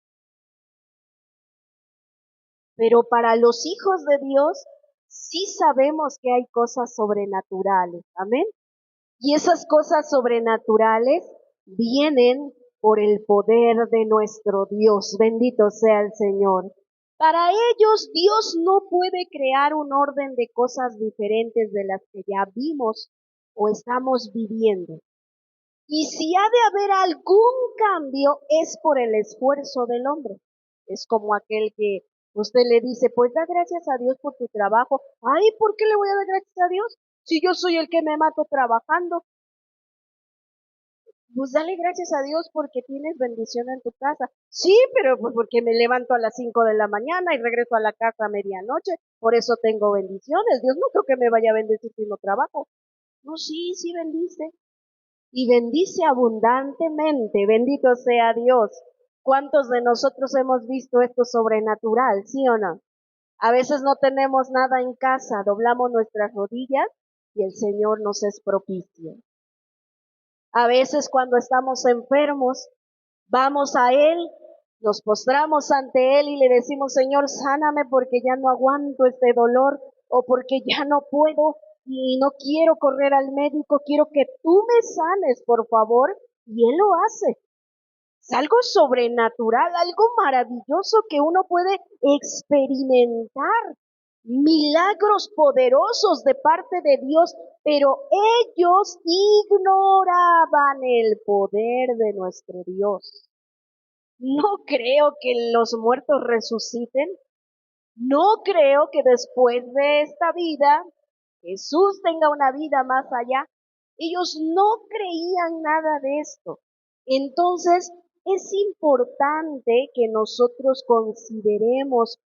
Pero para los hijos de Dios sí sabemos que hay cosas sobrenaturales. Amén. Y esas cosas sobrenaturales vienen por el poder de nuestro Dios. Bendito sea el Señor. Para ellos Dios no puede crear un orden de cosas diferentes de las que ya vimos o estamos viviendo. Y si ha de haber algún cambio es por el esfuerzo del hombre. Es como aquel que usted le dice, pues da gracias a Dios por tu trabajo. Ay, ¿por qué le voy a dar gracias a Dios? Si yo soy el que me mato trabajando. Pues dale gracias a Dios porque tienes bendición en tu casa. Sí, pero pues porque me levanto a las 5 de la mañana y regreso a la casa a medianoche. Por eso tengo bendiciones. Dios no creo que me vaya a bendecir si no trabajo. No, sí, sí bendice. Y bendice abundantemente. Bendito sea Dios. ¿Cuántos de nosotros hemos visto esto sobrenatural? ¿Sí o no? A veces no tenemos nada en casa, doblamos nuestras rodillas y el Señor nos es propicio. A veces cuando estamos enfermos, vamos a Él, nos postramos ante Él y le decimos, Señor, sáname porque ya no aguanto este dolor o porque ya no puedo y no quiero correr al médico, quiero que tú me sanes, por favor. Y Él lo hace. Es algo sobrenatural, algo maravilloso que uno puede experimentar. Milagros poderosos de parte de Dios, pero ellos ignoraban el poder de nuestro Dios. No creo que los muertos resuciten. No creo que después de esta vida Jesús tenga una vida más allá. Ellos no creían nada de esto. Entonces, es importante que nosotros consideremos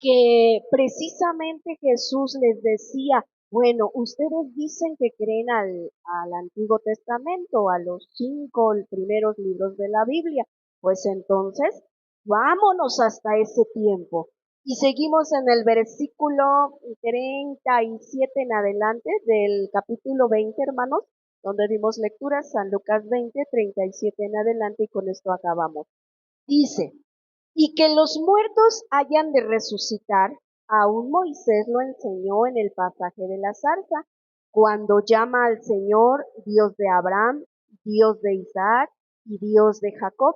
que precisamente Jesús les decía, bueno, ustedes dicen que creen al Antiguo Testamento, a los 5 primeros libros de la Biblia, pues entonces vámonos hasta ese tiempo. Y seguimos en el versículo 37 en adelante del capítulo 20, hermanos, donde dimos lecturas, San Lucas 20, 37 en adelante, y con esto acabamos. Dice, y que los muertos hayan de resucitar, aún Moisés lo enseñó en el pasaje de la zarza, cuando llama al Señor Dios de Abraham, Dios de Isaac y Dios de Jacob,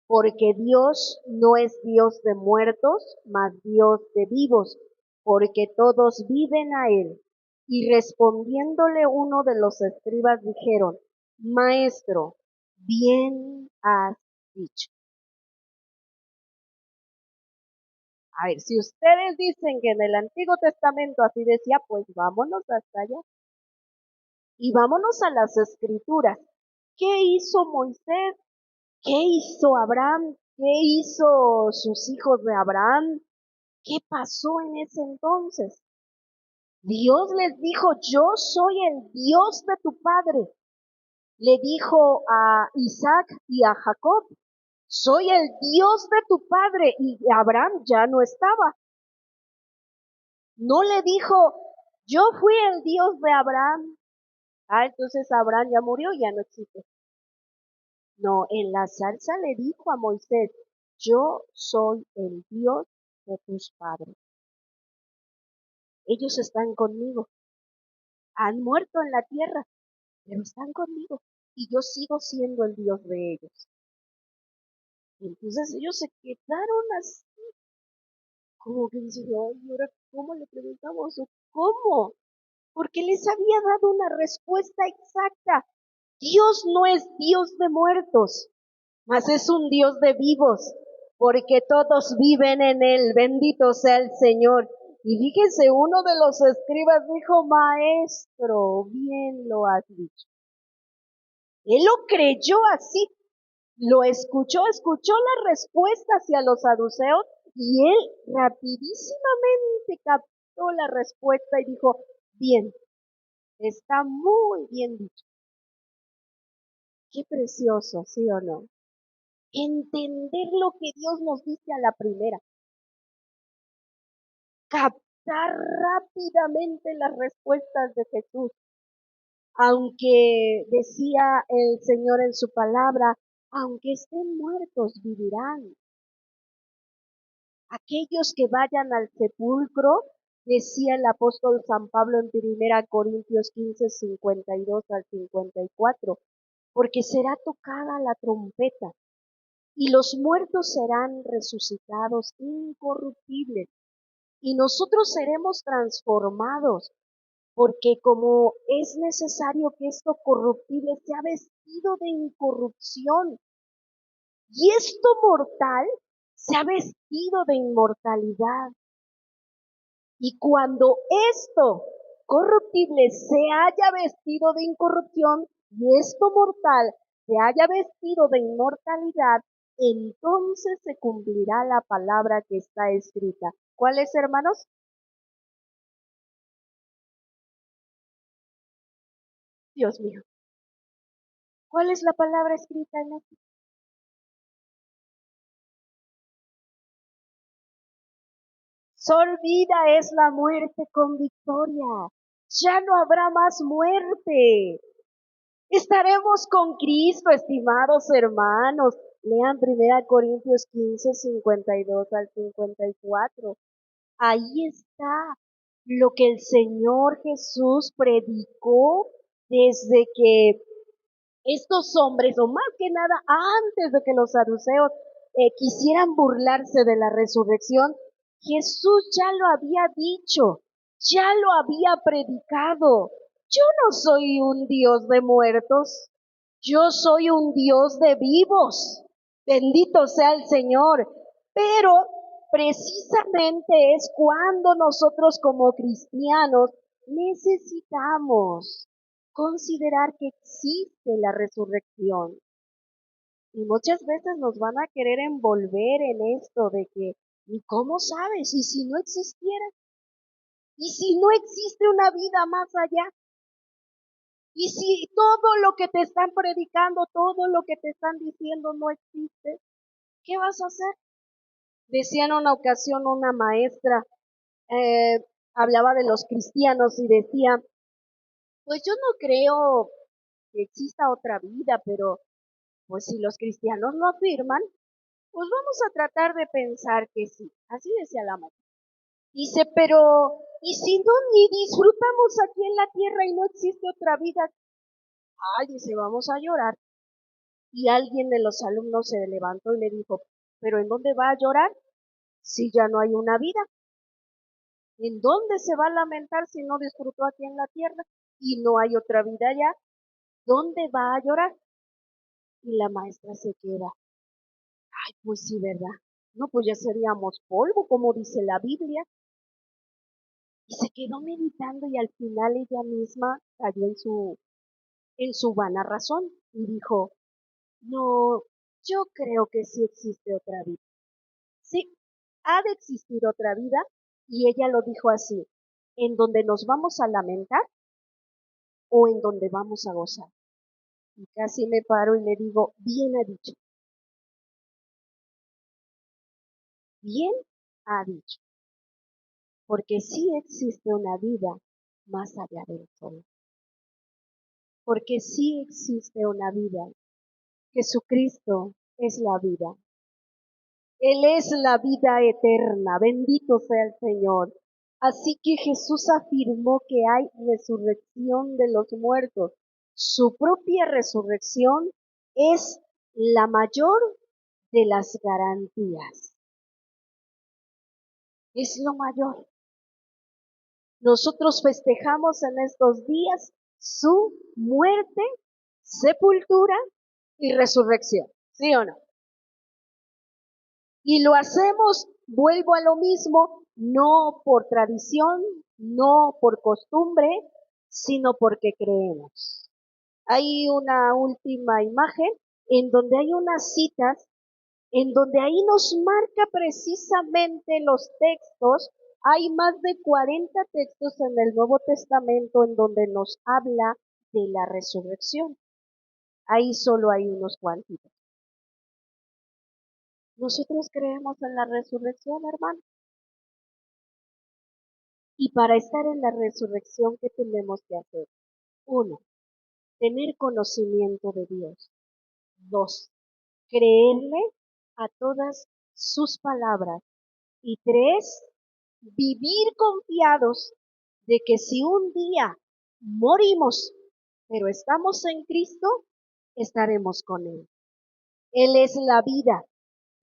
porque Dios no es Dios de muertos, mas Dios de vivos, porque todos viven a Él. Y respondiéndole uno de los escribas dijeron, Maestro, bien has dicho. A ver, si ustedes dicen que en el Antiguo Testamento así decía, pues vámonos hasta allá. Y vámonos a las Escrituras. ¿Qué hizo Moisés? ¿Qué hizo Abraham? ¿Qué hizo sus hijos de Abraham? ¿Qué pasó en ese entonces? Dios les dijo, yo soy el Dios de tu padre. Le dijo a Isaac y a Jacob, soy el Dios de tu padre. Y Abraham ya no estaba. No le dijo, yo fui el Dios de Abraham. Ah, entonces Abraham ya murió, ya no existe. No, en la zarza le dijo a Moisés, yo soy el Dios de tus padres. Ellos están conmigo, han muerto en la tierra, pero están conmigo y yo sigo siendo el Dios de ellos. Y entonces ellos se quedaron así, como que dicen, ay, ¿y ahora cómo le preguntamos? ¿O cómo? Porque les había dado una respuesta exacta. Dios no es Dios de muertos, mas es un Dios de vivos, porque todos viven en Él. Bendito sea el Señor. Y fíjese, uno de los escribas dijo, maestro, bien lo has dicho. Él lo creyó así, lo escuchó la respuesta hacia los saduceos y él rapidísimamente captó la respuesta y dijo, bien, está muy bien dicho. Qué precioso, ¿sí o no? Entender lo que Dios nos dice a la primera. Captar rápidamente las respuestas de Jesús. Aunque decía el Señor en su palabra, aunque estén muertos, vivirán. Aquellos que vayan al sepulcro, decía el apóstol San Pablo en 1 Corintios 15, 52 al 54, porque será tocada la trompeta y los muertos serán resucitados incorruptibles y nosotros seremos transformados, porque como es necesario que esto corruptible sea vestido de incorrupción y esto mortal sea vestido de inmortalidad. Y cuando esto corruptible se haya vestido de incorrupción y esto mortal se haya vestido de inmortalidad, entonces se cumplirá la palabra que está escrita. ¿Cuál es, hermanos? Dios mío. ¿Cuál es la palabra escrita en esto? Sorbida es la muerte con victoria. Ya no habrá más muerte. Estaremos con Cristo, estimados hermanos. Lean 1 Corintios 15, 52 al 54. Ahí está lo que el Señor Jesús predicó desde que estos hombres, o más que nada antes de que los saduceos quisieran burlarse de la resurrección, Jesús ya lo había dicho, ya lo había predicado. Yo no soy un Dios de muertos, yo soy un Dios de vivos. Bendito sea el Señor. Pero precisamente es cuando nosotros como cristianos necesitamos considerar que existe la resurrección. Y muchas veces nos van a querer envolver en esto de que, ¿y cómo sabes? ¿Y si no existiera? ¿Y si no existe una vida más allá? ¿Y si todo lo que te están predicando, todo lo que te están diciendo no existe? ¿Qué vas a hacer? Decía en una ocasión una maestra, eh, hablaba de los cristianos y decía, pues yo no creo que exista otra vida, pero pues si los cristianos lo afirman, pues vamos a tratar de pensar que sí. Así decía la maestra. Dice, pero ¿y si no ni disfrutamos aquí en la tierra y no existe otra vida? Ay, dice, vamos a llorar. Y alguien de los alumnos se levantó y le dijo, pero ¿en dónde va a llorar si ya no hay una vida? ¿En dónde se va a lamentar si no disfrutó aquí en la tierra y no hay otra vida allá? ¿Dónde va a llorar? Y la maestra se queda. Ay, pues sí, ¿verdad? No, pues ya seríamos polvo, como dice la Biblia. Y se quedó meditando y al final ella misma cayó en su vana razón y dijo, no, yo creo que sí existe otra vida. Sí, ha de existir otra vida y ella lo dijo así, en donde nos vamos a lamentar o en donde vamos a gozar. Y casi me paro y le digo, bien ha dicho, bien ha dicho, porque sí existe una vida más allá del sol, porque sí existe una vida. Jesucristo es la vida. Él es la vida eterna, bendito sea el Señor. Así que Jesús afirmó que hay resurrección de los muertos. Su propia resurrección es la mayor de las garantías. Es lo mayor. Nosotros festejamos en estos días su muerte, sepultura y resurrección. ¿Sí o no? Y lo hacemos, vuelvo a lo mismo, no por tradición, no por costumbre, sino porque creemos. Hay una última imagen en donde hay unas citas, en donde ahí nos marca precisamente los textos. Hay más de 40 textos en el Nuevo Testamento en donde nos habla de la resurrección. Ahí solo hay unos cuantitos. Nosotros creemos en la resurrección, hermano. Y para estar en la resurrección, ¿qué tenemos que hacer? 1, tener conocimiento de Dios. 2, creerle a todas sus palabras. Y 3, vivir confiados de que si un día morimos, pero estamos en Cristo, estaremos con Él. Él es la vida.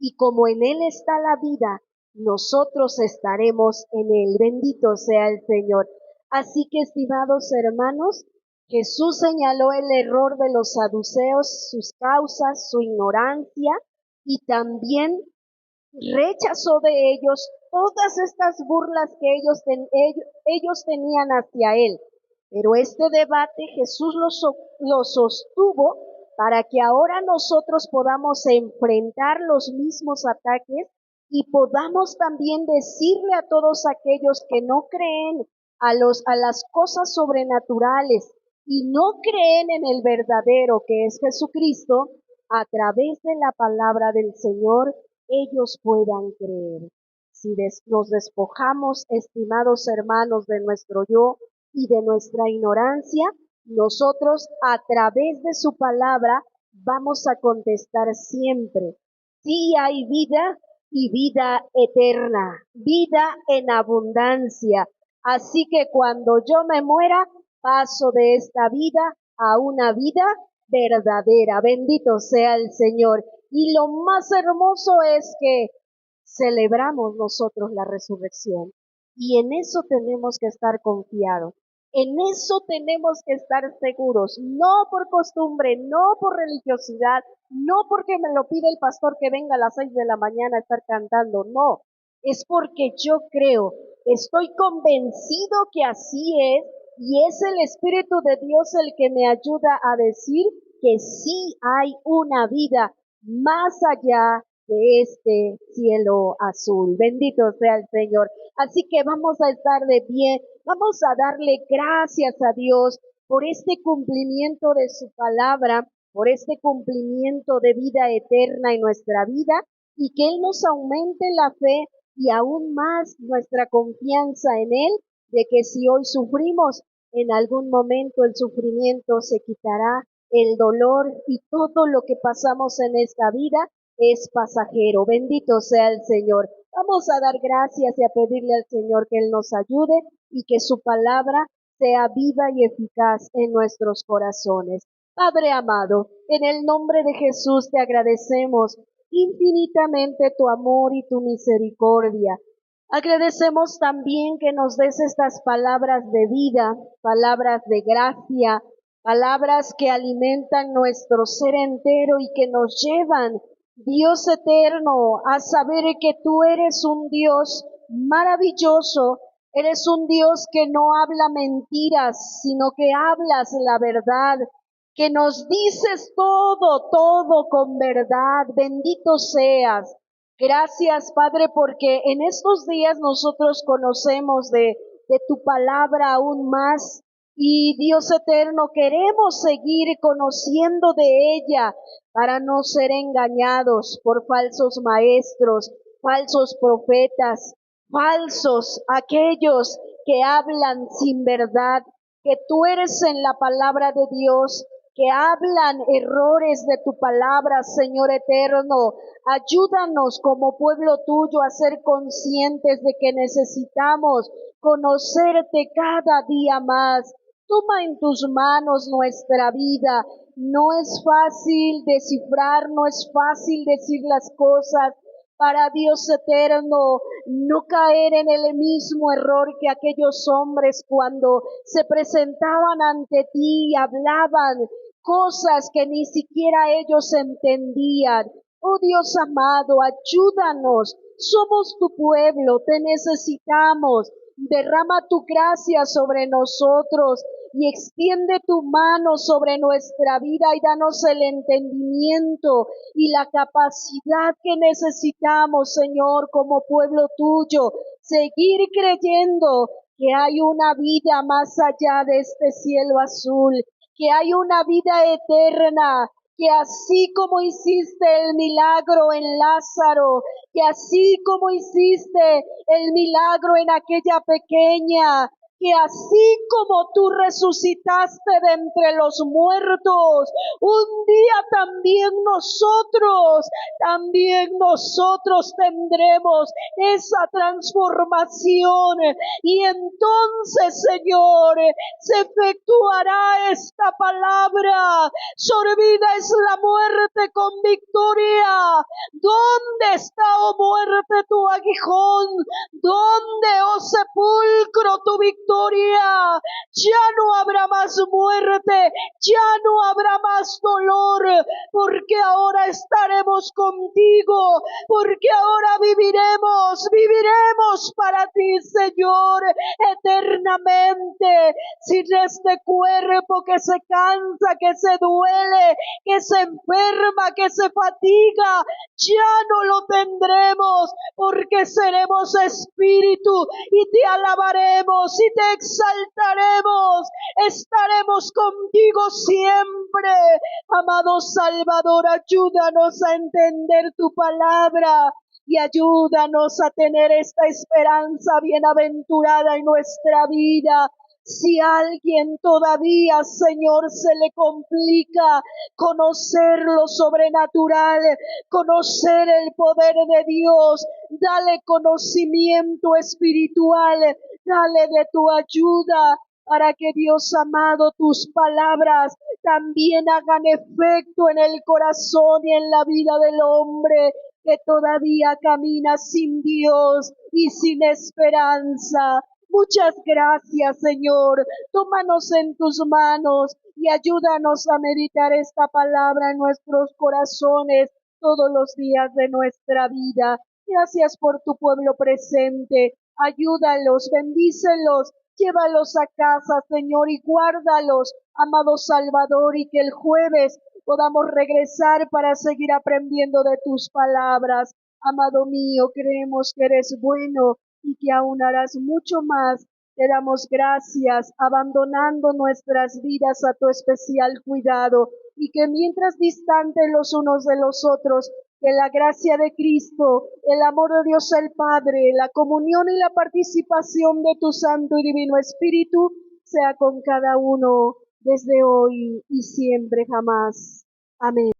Y como en Él está la vida, nosotros estaremos en Él. Bendito sea el Señor. Así que, estimados hermanos, Jesús señaló el error de los saduceos, sus causas, su ignorancia, y también rechazó de ellos todas estas burlas que ellos tenían hacia Él. Pero este debate Jesús lo sostuvo para que ahora nosotros podamos enfrentar los mismos ataques y podamos también decirle a todos aquellos que no creen a las cosas sobrenaturales y no creen en el verdadero que es Jesucristo, a través de la palabra del Señor, ellos puedan creer. Si nos despojamos, estimados hermanos, de nuestro yo y de nuestra ignorancia, nosotros a través de su palabra vamos a contestar siempre: sí hay vida y vida eterna, vida en abundancia. Así que cuando yo me muera, paso de esta vida a una vida verdadera. Bendito sea el Señor. Y lo más hermoso es que celebramos nosotros la resurrección. Y en eso tenemos que estar confiados. En eso tenemos que estar seguros, no por costumbre, no por religiosidad, no porque me lo pide el pastor que venga a las 6 de la mañana a estar cantando, no. Es porque yo creo, estoy convencido que así es, y es el Espíritu de Dios el que me ayuda a decir que sí hay una vida más allá de este cielo azul. Bendito sea el Señor. Así que vamos a estar de pie, vamos a darle gracias a Dios por este cumplimiento de su palabra, por este cumplimiento de vida eterna en nuestra vida, y que Él nos aumente la fe y aún más nuestra confianza en Él, de que si hoy sufrimos, en algún momento el sufrimiento se quitará, el dolor y todo lo que pasamos en esta vida es pasajero. Bendito sea el Señor. Vamos a dar gracias y a pedirle al Señor que Él nos ayude y que su palabra sea viva y eficaz en nuestros corazones. Padre amado, en el nombre de Jesús te agradecemos infinitamente tu amor y tu misericordia. Agradecemos también que nos des estas palabras de vida, palabras de gracia, palabras que alimentan nuestro ser entero y que nos llevan, Dios eterno, a saber que tú eres un Dios maravilloso, eres un Dios que no habla mentiras, sino que hablas la verdad, que nos dices todo con verdad. Bendito seas. Gracias, Padre, porque en estos días nosotros conocemos de tu palabra aún más. Y Dios eterno, queremos seguir conociendo de ella para no ser engañados por falsos maestros, falsos profetas, falsos aquellos que hablan sin verdad, que tú eres en la palabra de Dios que hablan errores de tu palabra, Señor eterno. Ayúdanos como pueblo tuyo a ser conscientes de que necesitamos conocerte cada día más. Toma en tus manos nuestra vida. No es fácil descifrar, no es fácil decir las cosas. Para Dios eterno, no caer en el mismo error que aquellos hombres cuando se presentaban ante ti y hablaban cosas que ni siquiera ellos entendían. Oh Dios amado, ayúdanos. Somos tu pueblo, te necesitamos. Derrama tu gracia sobre nosotros y extiende tu mano sobre nuestra vida y danos el entendimiento y la capacidad que necesitamos, Señor, como pueblo tuyo. Seguir creyendo que hay una vida más allá de este cielo azul, que hay una vida eterna, que así como hiciste el milagro en Lázaro, que así como hiciste el milagro en aquella pequeña, que así como tú resucitaste de entre los muertos, un día también nosotros tendremos esa transformación y entonces, Señor, se efectuará esta palabra: sorbida es la muerte con victoria. ¿Dónde está, oh muerte, tu aguijón? ¿Dónde, oh sepulcro, tu victoria? Ya no habrá más muerte, ya no habrá más dolor, porque ahora estaremos contigo, porque ahora viviremos para ti, Señor, eternamente, sin este cuerpo que se cansa, que se duele, que se enferma, que se fatiga. Ya no lo tendremos, porque seremos espíritu y te alabaremos y te exaltaremos. Estaremos contigo siempre. Amado Salvador, ayúdanos a entender tu palabra y ayúdanos a tener esta esperanza bienaventurada en nuestra vida. Si a alguien todavía, Señor, se le complica conocer lo sobrenatural, conocer el poder de Dios, dale conocimiento espiritual, dale de tu ayuda para que, Dios amado, tus palabras también hagan efecto en el corazón y en la vida del hombre que todavía camina sin Dios y sin esperanza. Muchas gracias, Señor. Tómanos en tus manos y ayúdanos a meditar esta palabra en nuestros corazones todos los días de nuestra vida. Gracias por tu pueblo presente. Ayúdalos, bendícelos, llévalos a casa, Señor, y guárdalos, amado Salvador, y que el jueves podamos regresar para seguir aprendiendo de tus palabras. Amado mío, creemos que eres bueno y que aún harás mucho más. Te damos gracias, abandonando nuestras vidas a tu especial cuidado, y que mientras distantes los unos de los otros, que la gracia de Cristo, el amor de Dios el Padre, la comunión y la participación de tu Santo y Divino Espíritu sea con cada uno desde hoy y siempre jamás. Amén.